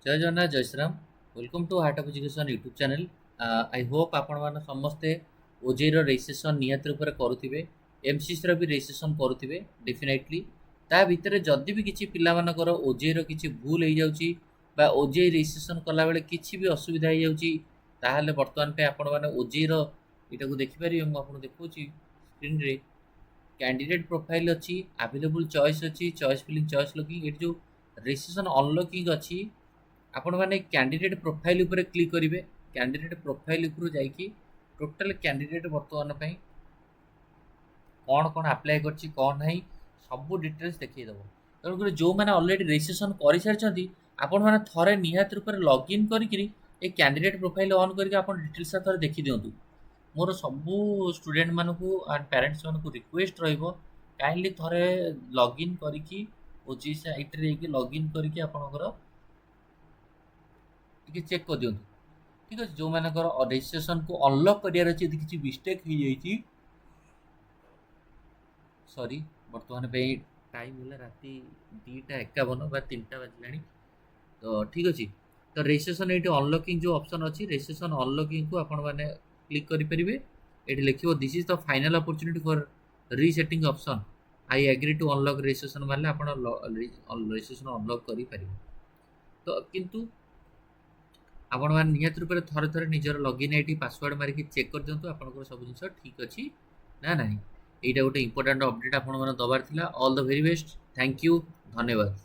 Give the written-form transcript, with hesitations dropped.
जय जगन्नाथ जय Shriram. Welcome to heart of education YouTube channel. I hope आपण मैंने समस्ते ओजेई रजिस्ट्रेशन निहत रूप से करुवे, एमसीसी भी रजिस्ट्रेशन करुवे डेफिनेटली। ता भितर जदि भी किसी पिलामानकर ओजेई किसी भूल हो जाउची बा ओजेई रजिस्ट्रेशन कला बेले किसी भी असुविधा हो जाउची, ताहले वर्तमान पे आपण माने ओजेई इटा को देखि पारिबे। मु आपन देखौची स्क्रीन रे कैंडिडेट प्रोफाइल अच्छी, अवेलेबल चॉइस अच्छी, चॉइस फिलिंग चॉइस लॉकिंग, ये जो रजिस्ट्रेशन अनलॉकिंग अच्छी आपण मैंने कैंडिडेट प्रोफाइल उपर क्लिक करेंगे। कैंडिडेट प्रोफाइल उपर जाकि टोटल कैंडिडेट बर्तमान कौन कौन अप्लाई करछि कौन नहीं सब डिटेल्स देखिए देव। तेणुकर जो मैंने ऑलरेडी रजिस्ट्रेशन कर सारी आपण मैंने थरे निहात रूप से लॉगिन करी ए कैंडिडेट प्रोफाइल ऑन करके आपण डिटेल्स थरे देखि दियंतु। मोर सबू student Manku and parents Manku request रहिबो काइंडली थरे लॉगिन करिकि ओजी साइट रे कि लॉगिन करिकि आपनकर टिके चेक कर दियंतु। ठीक अछि, जो मानकर रजिस्ट्रेशन को अनलॉक करियार अछि यदि किछि मिस्टेक हो जाइछि, सॉरी वर्तमान पे टाइम होला राति 2:51 बा 3टा बाजिलानी। तो ठीक अछि, तो रजिस्ट्रेशन एटी अनलॉकिंग जो ऑप्शन अछि रजिस्ट्रेशन अनलॉकिंग को आपण माने क्लिक करि परिबे। एटी लिखिबो this is the final opportunity for resetting option, I agree to unlock registration मारले आपण रजिस्ट्रेशन अनलॉक करि परिबे। तो किंतु आपण मैंने निहत रूप से थरे थरे निजर लॉगिन आईडी पासवर्ड मारिक चेक कर दिंतु आपंकर सब जिन ठीक अच्छी ना ना। यहाँ गोटे इंपोर्टाट अपडेट आपण मैंने दबार थिला। All the very best, thank you, धन्यवाद।